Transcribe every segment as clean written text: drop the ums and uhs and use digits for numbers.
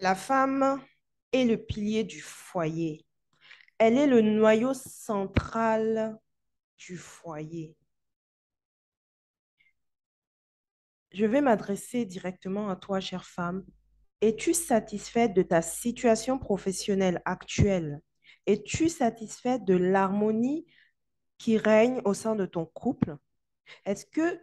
La femme est le pilier du foyer. Elle est le noyau central du foyer. Je vais m'adresser directement à toi, chère femme. Es-tu satisfaite de ta situation professionnelle actuelle? Es-tu satisfaite de l'harmonie qui règne au sein de ton couple? Est-ce que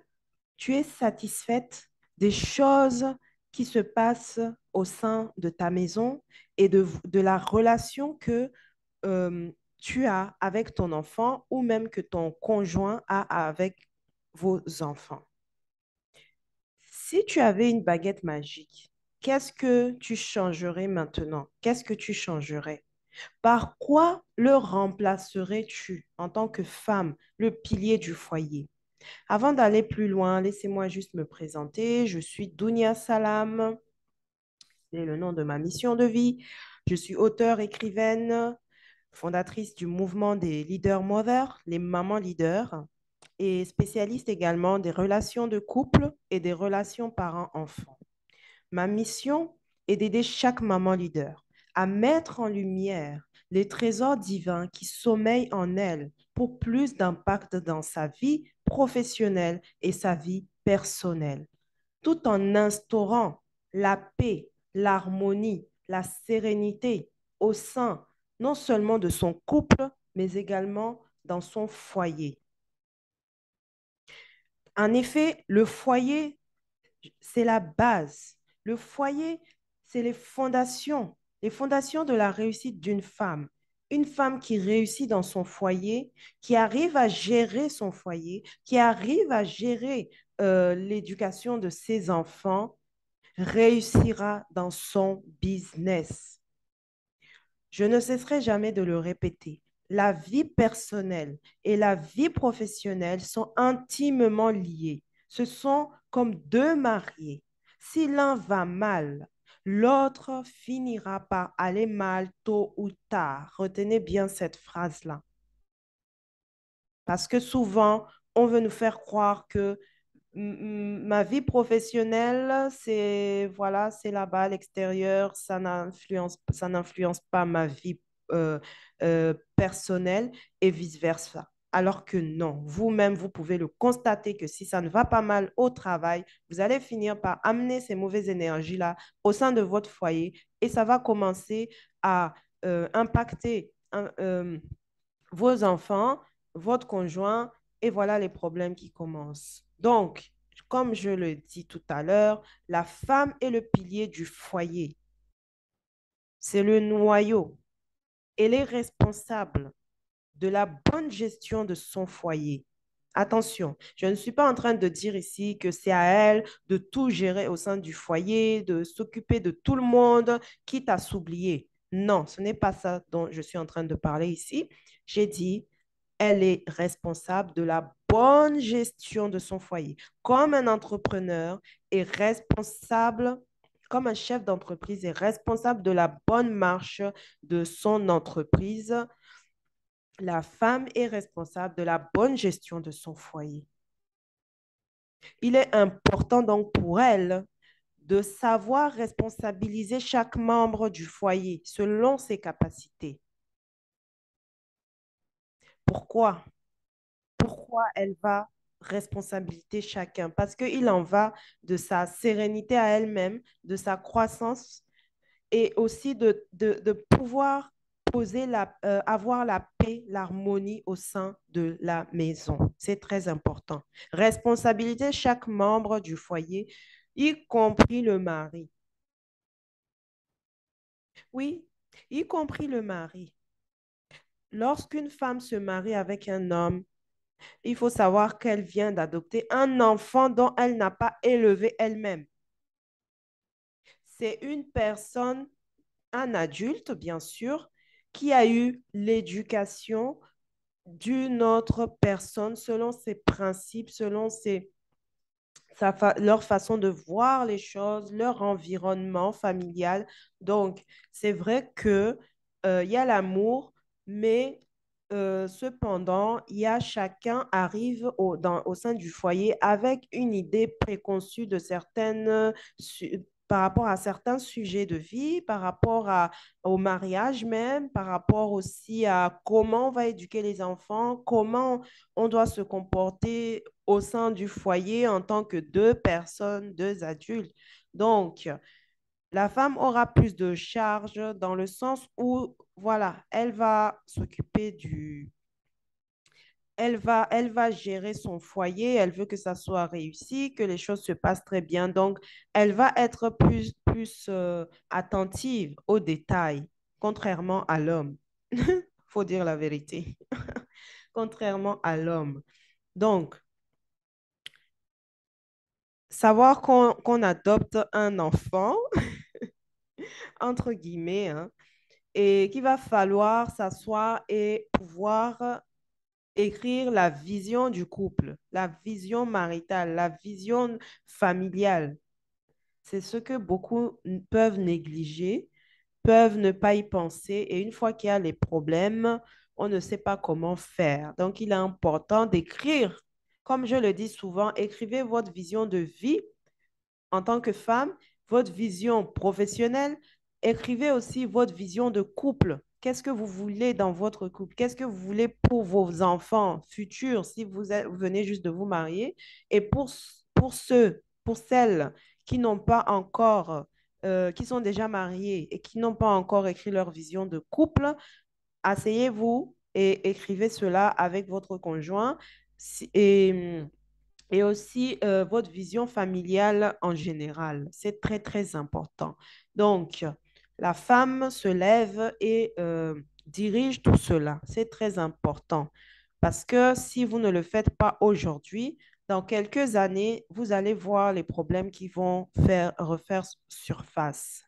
tu es satisfaite des choses qui se passent au sein de ta maison et de la relation que tu as avec ton enfant ou même que ton conjoint a avec vos enfants? Si tu avais une baguette magique, qu'est-ce que tu changerais maintenant? Qu'est-ce que tu changerais? Par quoi le remplacerais-tu en tant que femme, le pilier du foyer? Avant d'aller plus loin, laissez-moi juste me présenter. Je suis Dounia Salam, c'est le nom de ma mission de vie. Je suis auteure, écrivaine, fondatrice du mouvement des Leader Mothers, les mamans leaders, et spécialiste également des relations de couple et des relations parents-enfants. Ma mission est d'aider chaque maman leader à mettre en lumière les trésors divins qui sommeillent en elle pour plus d'impact dans sa vie professionnelle et sa vie personnelle, tout en instaurant la paix, l'harmonie, la sérénité au sein non seulement de son couple, mais également dans son foyer. En effet, le foyer, c'est la base. Le foyer, c'est les fondations de la réussite d'une femme. Une femme qui réussit dans son foyer, qui arrive à gérer son foyer, qui arrive à gérer l'éducation de ses enfants, réussira dans son business. Je ne cesserai jamais de le répéter. La vie personnelle et la vie professionnelle sont intimement liées. Ce sont comme deux mariés. Si l'un va mal, l'autre finira par aller mal tôt ou tard. Retenez bien cette phrase-là. Parce que souvent, on veut nous faire croire que ma vie professionnelle, c'est voilà, c'est là-bas à l'extérieur, ça n'influence pas ma vie personnelle et vice-versa. Alors que non, vous-même, vous pouvez le constater que si ça ne va pas mal au travail, vous allez finir par amener ces mauvaises énergies-là au sein de votre foyer et ça va commencer à impacter vos enfants, votre conjoint, et voilà les problèmes qui commencent. Donc, comme je le dis tout à l'heure, la femme est le pilier du foyer. C'est le noyau. Elle est responsable de la bonne gestion de son foyer. Attention, je ne suis pas en train de dire ici que c'est à elle de tout gérer au sein du foyer, de s'occuper de tout le monde, quitte à s'oublier. Non, ce n'est pas ça dont je suis en train de parler ici. J'ai dit, elle est responsable de la bonne gestion de son foyer. Comme un entrepreneur est responsable, comme un chef d'entreprise est responsable de la bonne marche de son entreprise, la femme est responsable de la bonne gestion de son foyer. Il est important donc pour elle de savoir responsabiliser chaque membre du foyer selon ses capacités. Pourquoi? Pourquoi elle va responsabiliser chacun? Parce qu'il en va de sa sérénité à elle-même, de sa croissance et aussi de pouvoir avoir la paix, l'harmonie au sein de la maison. C'est très important. Responsabiliser chaque membre du foyer, y compris le mari. Oui, y compris le mari. Lorsqu'une femme se marie avec un homme, il faut savoir qu'elle vient d'adopter un enfant dont elle n'a pas élevé elle-même. C'est une personne, un adulte, bien sûr, qui a eu l'éducation d'une autre personne selon ses principes, selon leur façon de voir les choses, leur environnement familial. Donc, c'est vrai que il y a l'amour, mais cependant, il y a chacun arrive au sein du foyer avec une idée préconçue de certaines par rapport à certains sujets de vie, au mariage même, par rapport aussi à comment on va éduquer les enfants, comment on doit se comporter au sein du foyer en tant que deux personnes, deux adultes. Donc, la femme aura plus de charges dans le sens où, voilà, elle va s'occuper elle va gérer son foyer, elle veut que ça soit réussi, que les choses se passent très bien. Donc, elle va être plus attentive aux détails, contrairement à l'homme. Faut dire la vérité. Contrairement à l'homme. Donc, savoir qu'on adopte un enfant, entre guillemets, hein, et qu'il va falloir s'asseoir et pouvoir écrire la vision du couple, la vision maritale, la vision familiale. C'est ce que beaucoup peuvent négliger, peuvent ne pas y penser. Et une fois qu'il y a les problèmes, on ne sait pas comment faire. Donc, il est important d'écrire. Comme je le dis souvent, écrivez votre vision de vie en tant que femme, votre vision professionnelle, écrivez aussi votre vision de couple. Qu'est-ce que vous voulez dans votre couple? Qu'est-ce que vous voulez pour vos enfants futurs si vous venez juste de vous marier? Et pour celles qui n'ont pas encore, qui sont déjà mariées et qui n'ont pas encore écrit leur vision de couple, asseyez-vous et écrivez cela avec votre conjoint. Et et aussi votre vision familiale en général. C'est très, très important. Donc, la femme se lève et dirige tout cela. C'est très important parce que si vous ne le faites pas aujourd'hui, dans quelques années, vous allez voir les problèmes qui vont refaire surface.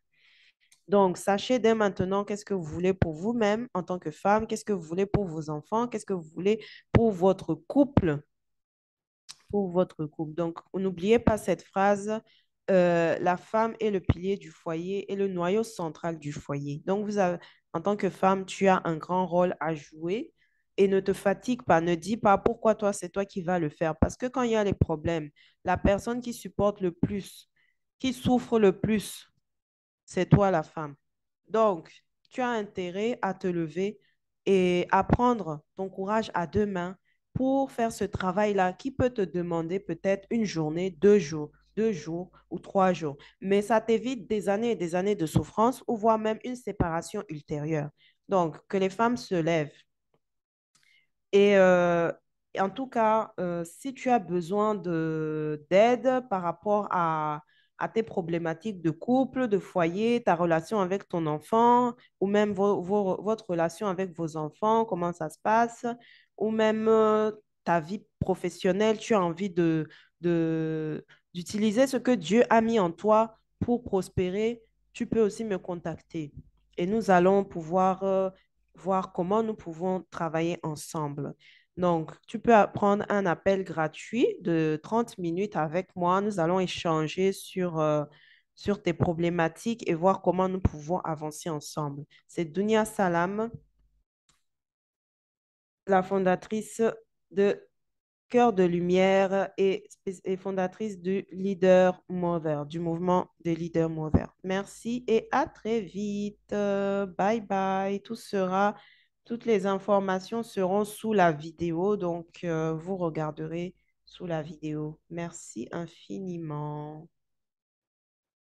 Donc, sachez dès maintenant qu'est-ce que vous voulez pour vous-même en tant que femme, qu'est-ce que vous voulez pour vos enfants, qu'est-ce que vous voulez pour votre couple. Donc, n'oubliez pas cette phrase, la femme est le pilier du foyer et le noyau central du foyer. Donc, en tant que femme, tu as un grand rôle à jouer et ne te fatigue pas, ne dis pas pourquoi toi, c'est toi qui vas le faire. Parce que quand il y a les problèmes, la personne qui supporte le plus, qui souffre le plus, c'est toi la femme. Donc, tu as intérêt à te lever et à prendre ton courage à deux mains pour faire ce travail-là qui peut te demander peut-être une journée, 2 jours ou 3 jours. Mais ça t'évite des années et des années de souffrance ou voire même une séparation ultérieure. Donc, que les femmes se lèvent et en tout cas, si tu as besoin d'aide par rapport à tes problématiques de couple, de foyer, ta relation avec ton enfant, ou même votre relation avec vos enfants, comment ça se passe, ou même ta vie professionnelle, tu as envie de, d'utiliser ce que Dieu a mis en toi pour prospérer, tu peux aussi me contacter. Et nous allons pouvoir voir comment nous pouvons travailler ensemble. Donc, tu peux prendre un appel gratuit de 30 minutes avec moi. Nous allons échanger sur tes problématiques et voir comment nous pouvons avancer ensemble. C'est Dunia Salam, la fondatrice de Cœur de Lumière et fondatrice du Leader Mother, du mouvement des Leader Mother. Merci et à très vite. Bye bye. Toutes les informations seront sous la vidéo, donc vous regarderez sous la vidéo. Merci infiniment.